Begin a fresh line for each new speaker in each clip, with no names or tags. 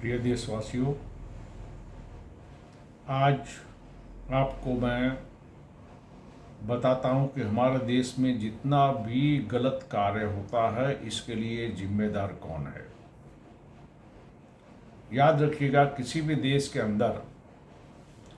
प्रिय देशवासियों, आज आपको मैं बताता हूं कि हमारे देश में जितना भी गलत कार्य होता है इसके लिए जिम्मेदार कौन है। याद रखिएगा, किसी भी देश के अंदर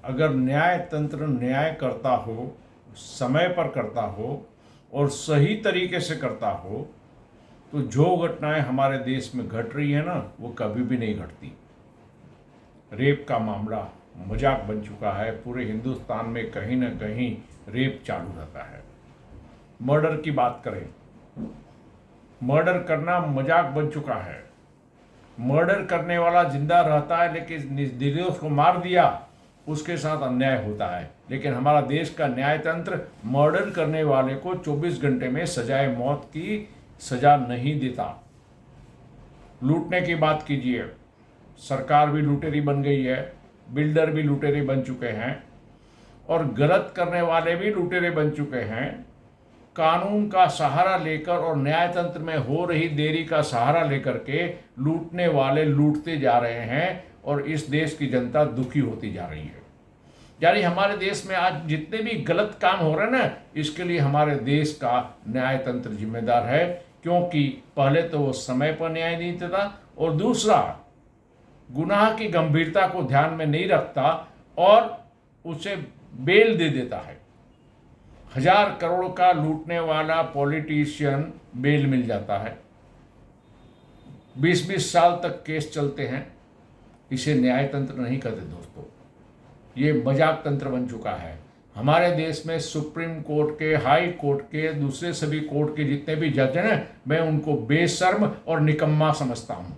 अगर न्याय तंत्र न्याय करता हो, समय पर करता हो और सही तरीके से करता हो तो जो घटनाएं हमारे देश में घट रही है ना, वो कभी भी नहीं घटती। रेप का मामला मजाक बन चुका है। पूरे हिंदुस्तान में कहीं ना कहीं रेप चालू रहता है। मर्डर की बात करें, मर्डर करना मजाक बन चुका है। मर्डर करने वाला जिंदा रहता है लेकिन निर्दोष को मार दिया, उसके साथ अन्याय होता है। लेकिन हमारा देश का न्याय तंत्र मर्डर करने वाले को 24 घंटे में सजाए मौत की सजा नहीं देता। लूटने की बात कीजिए, सरकार भी लुटेरी बन गई है, बिल्डर भी लुटेरे बन चुके हैं और गलत करने वाले भी लुटेरे बन चुके हैं। कानून का सहारा लेकर और न्याय तंत्र में हो रही देरी का सहारा लेकर के लूटने वाले लूटते जा रहे हैं और इस देश की जनता दुखी होती जा रही है। यानी हमारे देश में आज जितने भी गलत काम हो रहे हैं ना, इसके लिए हमारे देश का न्याय तंत्र जिम्मेदार है। क्योंकि पहले तो वो समय पर न्याय नहीं देता और दूसरा गुनाह की गंभीरता को ध्यान में नहीं रखता और उसे बेल दे देता है। 1000 करोड़ का लूटने वाला पॉलिटिशियन बेल मिल जाता है, 20-20 साल तक केस चलते हैं। इसे न्याय तंत्र नहीं कहते दोस्तों, ये मजाक तंत्र बन चुका है। हमारे देश में सुप्रीम कोर्ट के, हाई कोर्ट के, दूसरे सभी कोर्ट के जितने भी जज हैं, मैं उनको बेशर्म और निकम्मा समझता हूँ।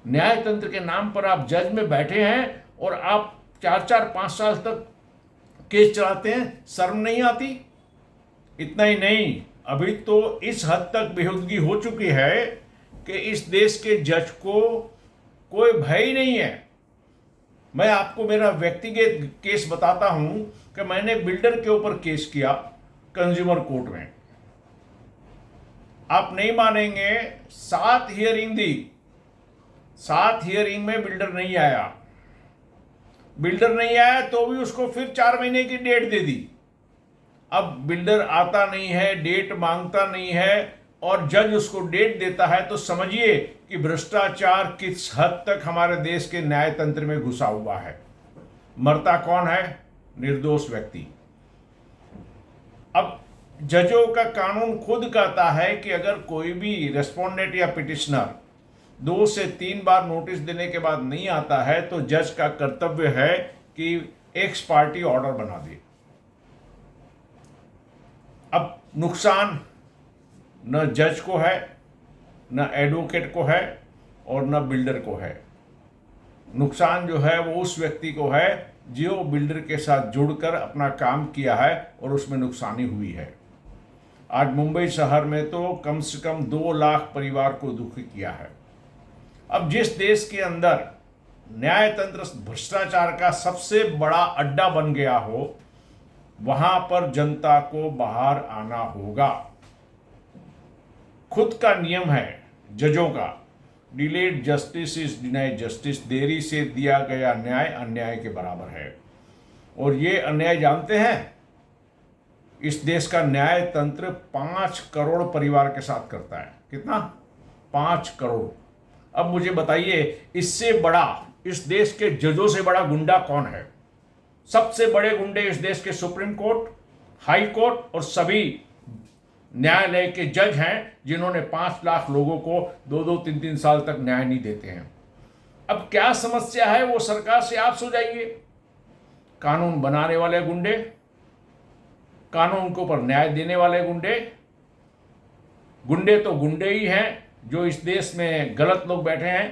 न्याय तंत्र के नाम पर आप जज में बैठे हैं और आप 4-4-5 साल तक केस चलाते हैं, शर्म नहीं आती? इतना ही नहीं, अभी तो इस हद तक बेहुदगी हो चुकी है कि इस देश के जज को कोई भय ही नहीं है। मैं आपको मेरा व्यक्तिगत केस बताता हूं कि मैंने बिल्डर के ऊपर केस किया कंज्यूमर कोर्ट में। आप नहीं मानेंगे, 7 हियरिंग दी, 7 हियरिंग में बिल्डर नहीं आया। बिल्डर नहीं आया तो भी उसको फिर 4 महीने की डेट दे दी। अब बिल्डर आता नहीं है, डेट मांगता नहीं है और जज उसको डेट देता है, तो समझिए कि भ्रष्टाचार किस हद तक हमारे देश के न्याय तंत्र में घुसा हुआ है। मरता कौन है? निर्दोष व्यक्ति। अब जजों का कानून खुद कहता है कि अगर कोई भी रेस्पोंडेंट या पिटिशनर 2 से 3 बार नोटिस देने के बाद नहीं आता है तो जज का कर्तव्य है कि एक्स पार्टी ऑर्डर बना दे। अब नुकसान न जज को है, न एडवोकेट को है और न बिल्डर को है। नुकसान जो है वो उस व्यक्ति को है जो बिल्डर के साथ जुड़कर अपना काम किया है और उसमें नुकसानी हुई है। आज मुंबई शहर में तो कम से कम 2 लाख परिवार को दुखी किया है। अब जिस देश के अंदर न्याय तंत्र भ्रष्टाचार का सबसे बड़ा अड्डा बन गया हो, वहां पर जनता को बाहर आना होगा। खुद का नियम है जजों का, delayed justice is denied justice. देरी से दिया गया न्याय अन्याय के बराबर है। और ये अन्याय जानते हैं, इस देश का न्याय तंत्र 5 करोड़ परिवार के साथ करता है। कितना? 5 करोड़। अब मुझे बताइए, इससे बड़ा, इस देश के जजों से बड़ा गुंडा कौन है? सबसे बड़े गुंडे इस देश के सुप्रीम कोर्ट, हाई कोर्ट और सभी न्यायालय के जज हैं, जिन्होंने 5 लाख लोगों को 2-2, 3-3 साल तक न्याय नहीं देते हैं। अब क्या समस्या है वो सरकार से आप सुलझाइए। कानून बनाने वाले गुंडे, कानून के ऊपर न्याय देने वाले गुंडे, गुंडे तो गुंडे ही हैं जो इस देश में गलत लोग बैठे हैं।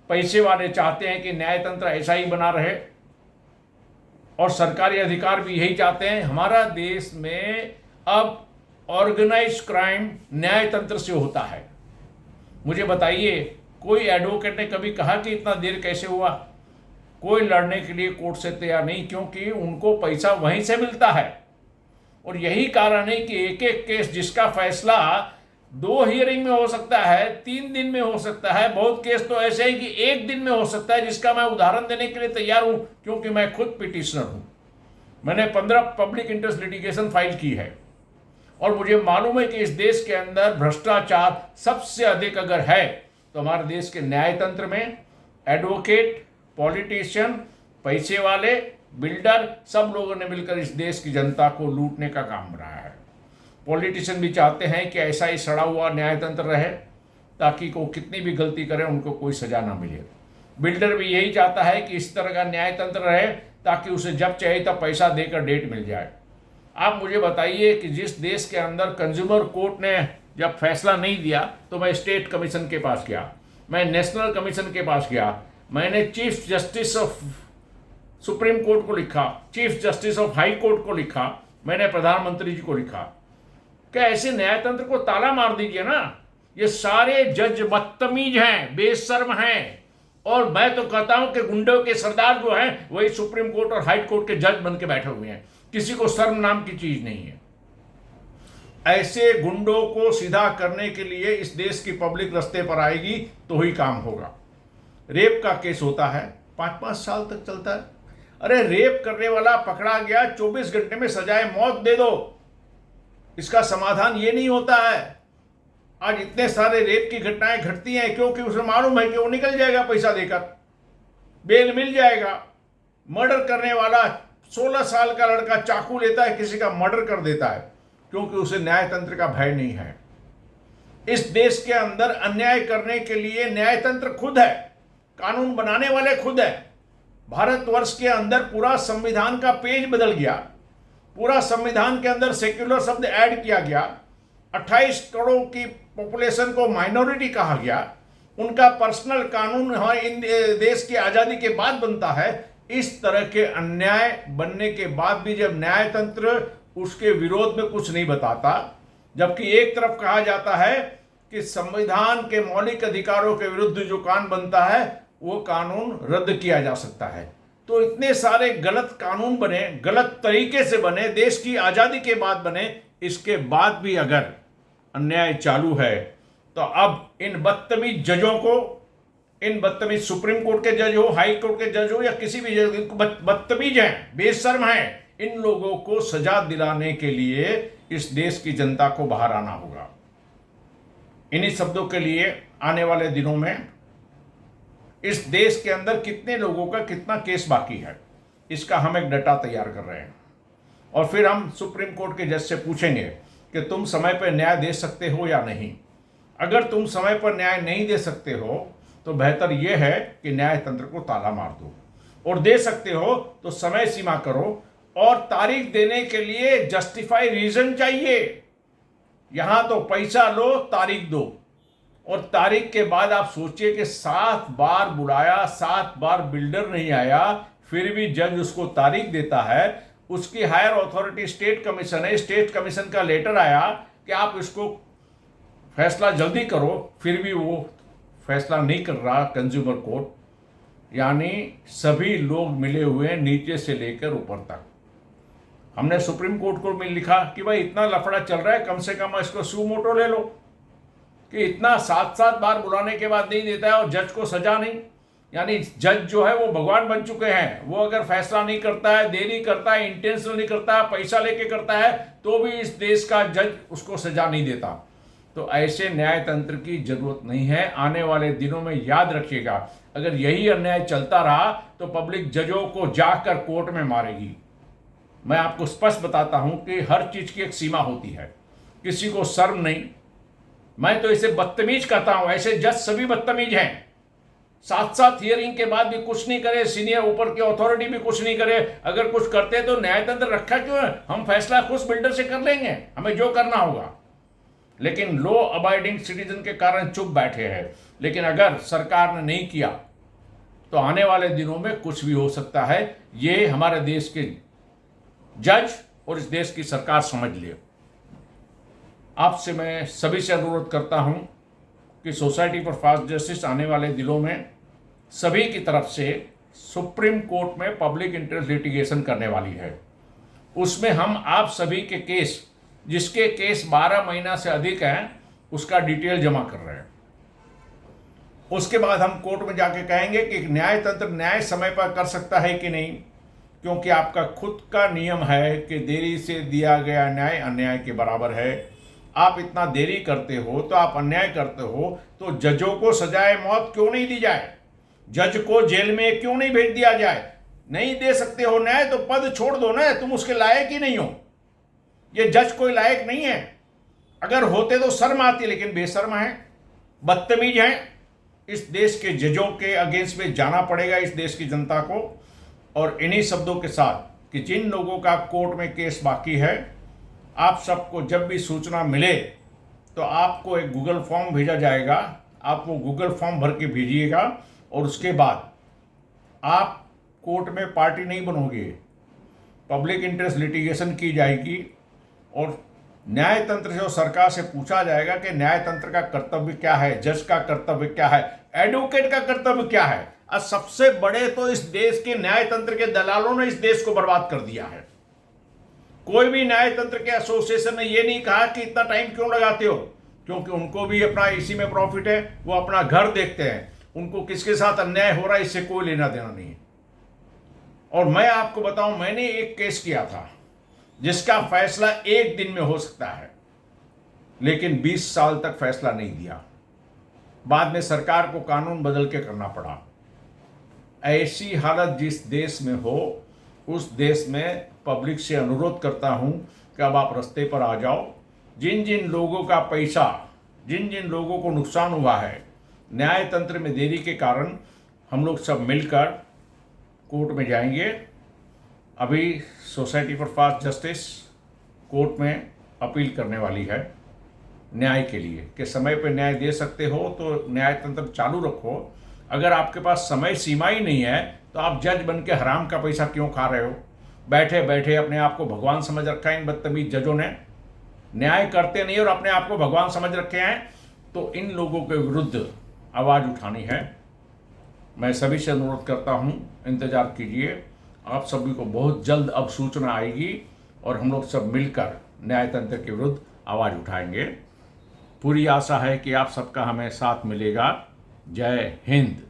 पैसे वाले चाहते हैं कि न्याय तंत्र ऐसा ही बना रहे और सरकारी अधिकार भी यही चाहते हैं। हमारा देश में अब ऑर्गेनाइज क्राइम न्याय तंत्र से होता है। मुझे बताइए, कोई एडवोकेट ने कभी कहा कि इतना देर कैसे हुआ? कोई लड़ने के लिए कोर्ट से तैयार नहीं, क्योंकि उनको पैसा वहीं से मिलता है। और यही कारण है कि एक एक केस जिसका फैसला 2 हियरिंग में हो सकता है, 3 दिन में हो सकता है, बहुत केस तो ऐसे ही कि 1 दिन में हो सकता है, जिसका मैं उदाहरण देने के लिए तैयार हूं क्योंकि मैं खुद पिटिशनर हूं। मैंने 15 पब्लिक इंटरेस्ट लिटिगेशन फाइल की है और मुझे मालूम है कि इस देश के अंदर भ्रष्टाचार सबसे अधिक अगर है तो हमारे देश के न्यायतंत्र में एडवोकेट, पॉलिटिशियन, पैसे वाले, बिल्डर, सब लोगों ने मिलकर इस देश की जनता को लूटने का काम रहा है। पॉलिटिशियन भी चाहते हैं कि ऐसा ही सड़ा हुआ न्यायतंत्र रहे ताकि को कितनी भी गलती करें उनको कोई सजा ना मिले। बिल्डर भी यही चाहता है कि इस तरह का न्यायतंत्र रहे ताकि उसे जब चाहिए तब पैसा देकर डेट मिल जाए। आप मुझे बताइए कि जिस देश के अंदर कंज्यूमर कोर्ट ने जब फैसला नहीं दिया तो मैं स्टेट कमीशन के पास गया, मैं नेशनल कमीशन के पास गया, मैंने chief justice of supreme court को लिखा, chief justice of high court को लिखा, मैंने प्रधानमंत्री जी को लिखा कि ऐसे न्यायतंत्र को ताला मार दीजिए ना। ये सारे जज बदतमीज हैं, बेशर्म हैं, और मैं तो कहता हूं कि गुंडों के सरदार जो हैं वही सुप्रीम कोर्ट और हाई कोर्ट के जज बन के बैठे हुए हैं। किसी को शर्म नाम की चीज नहीं है। ऐसे गुंडों को सीधा करने के लिए इस देश की पब्लिक रास्ते पर आएगी तो ही काम होगा। रेप का केस होता है, 5-5 साल तक चलता है। अरे रेप करने वाला पकड़ा गया, 24 घंटे में सजाए मौत दे दो। इसका समाधान ये नहीं होता है। आज इतने सारे रेप की घटनाएं घटती हैं क्योंकि उसे मालूम है कि वो निकल जाएगा पैसा देकर, बेल मिल जाएगा। मर्डर करने वाला 16 साल का लड़का चाकू लेता है, किसी का मर्डर कर देता है क्योंकि उसे न्यायतंत्र का भय नहीं है। इस देश के अंदर अन्याय करने के लिए न्यायतंत्र खुद है, कानून बनाने वाले खुद है। भारतवर्ष के अंदर पूरा संविधान का पेज बदल गया, पूरा संविधान के अंदर सेक्युलर शब्द ऐड किया गया, 28 करोड़ की पॉपुलेशन को माइनॉरिटी कहा गया, उनका पर्सनल कानून हमारे देश की आज़ादी के बाद बनता है। इस तरह के अन्याय बनने के बाद भी जब न्यायतंत्र उसके विरोध में कुछ नहीं बताता, जबकि एक तरफ कहा जाता है कि संविधान के मौलिक अधिकारों के विरुद्ध जो कानून बनता है वो कानून रद्द किया जा सकता है। तो इतने सारे गलत कानून बने, गलत तरीके से बने, देश की आज़ादी के बाद बने, इसके बाद भी अगर अन्याय चालू है तो अब इन बदतमीज जजों को, इन बदतमीज सुप्रीम कोर्ट के जज हो, हाई कोर्ट के जज हो या किसी भी जज, बदतमीज हैं, बेशर्म हैं, इन लोगों को सजा दिलाने के लिए इस देश की जनता को बाहर आना होगा। इन्हीं शब्दों के लिए आने वाले दिनों में इस देश के अंदर कितने लोगों का कितना केस बाकी है, इसका हम एक डाटा तैयार कर रहे हैं और फिर हम सुप्रीम कोर्ट के जज से पूछेंगे कि तुम समय पर न्याय दे सकते हो या नहीं। अगर तुम समय पर न्याय नहीं दे सकते हो तो बेहतर यह है कि न्यायतंत्र को ताला मार दो, और दे सकते हो तो समय सीमा करो और तारीख देने के लिए जस्टिफाई रीजन चाहिए। यहां तो पैसा लो, तारीख दो, और तारीख के बाद आप सोचिए कि 7 बार बुलाया, 7 बार बिल्डर नहीं आया, फिर भी जज उसको तारीख देता है। उसकी हायर अथॉरिटी स्टेट कमीशन है, स्टेट कमीशन का लेटर आया कि आप इसको फैसला जल्दी करो, फिर भी वो फैसला नहीं कर रहा कंज्यूमर कोर्ट। यानी सभी लोग मिले हुए हैं, नीचे से लेकर ऊपर तक। हमने सुप्रीम कोर्ट को भी लिखा कि भाई इतना लफड़ा चल रहा है, कम से कम इसको सू मोटो ले लो कि इतना 7-7 बार बुलाने के बाद नहीं देता है और जज को सजा नहीं। यानी जज जो है वो भगवान बन चुके हैं। वो अगर फैसला नहीं करता है, देरी करता है, इंटेंशनल नहीं करता है, पैसा लेके करता है, तो भी इस देश का जज उसको सजा नहीं देता। तो ऐसे न्यायतंत्र की जरूरत नहीं है। आने वाले दिनों में याद रखिएगा, अगर यही अन्याय चलता रहा तो पब्लिक जजों को जाकर कोर्ट में मारेगी। मैं आपको स्पष्ट बताता हूं कि हर चीज की एक सीमा होती है, किसी को शर्म नहीं। मैं तो इसे बदतमीज कहता हूं, ऐसे जज सभी बदतमीज हैं। 7-7 हियरिंग के बाद भी कुछ नहीं करे, सीनियर ऊपर की अथॉरिटी भी कुछ नहीं करे। अगर कुछ करते तो न्यायतंत्र रखा क्यों है? हम फैसला खुद बिल्डर से कर लेंगे, हमें जो करना होगा। लेकिन लॉ अबाइडिंग सिटीजन के कारण चुप बैठे हैं। लेकिन अगर सरकार ने नहीं किया तो आने वाले दिनों में कुछ भी हो सकता है। ये हमारे देश के जज और इस देश की सरकार समझ ले। आपसे मैं सभी से अनुरोध करता हूं कि सोसाइटी फॉर फास्ट जस्टिस आने वाले दिनों में सभी की तरफ से सुप्रीम कोर्ट में पब्लिक इंटरेस्ट लिटिगेशन करने वाली है। उसमें हम आप सभी के केस, जिसके केस 12 महीना से अधिक हैं, उसका डिटेल जमा कर रहे हैं। उसके बाद हम कोर्ट में जाके कहेंगे कि न्यायतंत्र न्याय समय पर कर सकता है कि नहीं, क्योंकि आपका खुद का नियम है कि देरी से दिया गया न्याय अन्याय के बराबर है। आप इतना देरी करते हो तो आप अन्याय करते हो, तो जजों को सजाए मौत क्यों नहीं दी जाए? जज को जेल में क्यों नहीं भेज दिया जाए? नहीं दे सकते हो न्याय तो पद छोड़ दो ना, तुम उसके लायक ही नहीं हो। ये जज कोई लायक नहीं है। अगर होते तो शर्म आती, लेकिन बेशर्म है, बदतमीज हैं। इस देश के जजों के अगेंस्ट में जाना पड़ेगा इस देश की जनता को। और इन्हीं शब्दों के साथ कि जिन लोगों का कोर्ट में केस बाकी है, आप सबको जब भी सूचना मिले तो आपको एक गूगल फॉर्म भेजा जाएगा। आप वो गूगल फॉर्म भर के भेजिएगा और उसके बाद आप कोर्ट में पार्टी नहीं बनोगे, पब्लिक इंटरेस्ट लिटिगेशन की जाएगी और न्यायतंत्र से और सरकार से पूछा जाएगा कि न्यायतंत्र का कर्तव्य क्या है, जज का कर्तव्य क्या है, एडवोकेट का कर्तव्य क्या है। और सबसे बड़े तो इस देश के न्यायतंत्र के दलालों ने इस देश को बर्बाद कर दिया है। कोई भी न्यायतंत्र के एसोसिएशन ने ये नहीं कहा कि इतना टाइम क्यों लगाते हो, क्योंकि उनको भी अपना इसी में प्रॉफिट है। वो अपना घर देखते हैं, उनको किसके साथ अन्याय हो रहा है इससे कोई लेना देना नहीं है। और मैं आपको बताऊं, मैंने एक केस किया था जिसका फैसला एक दिन में हो सकता है, लेकिन 20 साल तक फैसला नहीं दिया। बाद में सरकार को कानून बदल के करना पड़ा। ऐसी हालत जिस देश में हो, उस देश में पब्लिक से अनुरोध करता हूं कि अब आप रास्ते पर आ जाओ। जिन जिन लोगों का पैसा, जिन जिन लोगों को नुकसान हुआ है न्यायतंत्र में देरी के कारण, हम लोग सब मिलकर कोर्ट में जाएंगे। अभी society for fast justice court में अपील करने वाली है न्याय के लिए कि समय पर न्याय दे सकते हो तो न्यायतंत्र चालू रखो। अगर आपके पास समय सीमा ही नहीं है तो आप जज बन के हराम का पैसा क्यों खा रहे हो? बैठे बैठे अपने आप को भगवान समझ रखा है इन बदतमीज जजों ने। न्याय करते नहीं और अपने आप को भगवान समझ रखे हैं। तो इन लोगों के विरुद्ध आवाज़ उठानी है। मैं सभी से अनुरोध करता हूँ, इंतज़ार कीजिए। आप सभी को बहुत जल्द अब सूचना आएगी और हम लोग सब मिलकर न्यायतंत्र के विरुद्ध आवाज़ उठाएंगे। पूरी आशा है कि आप सबका हमें साथ मिलेगा। जय हिंद।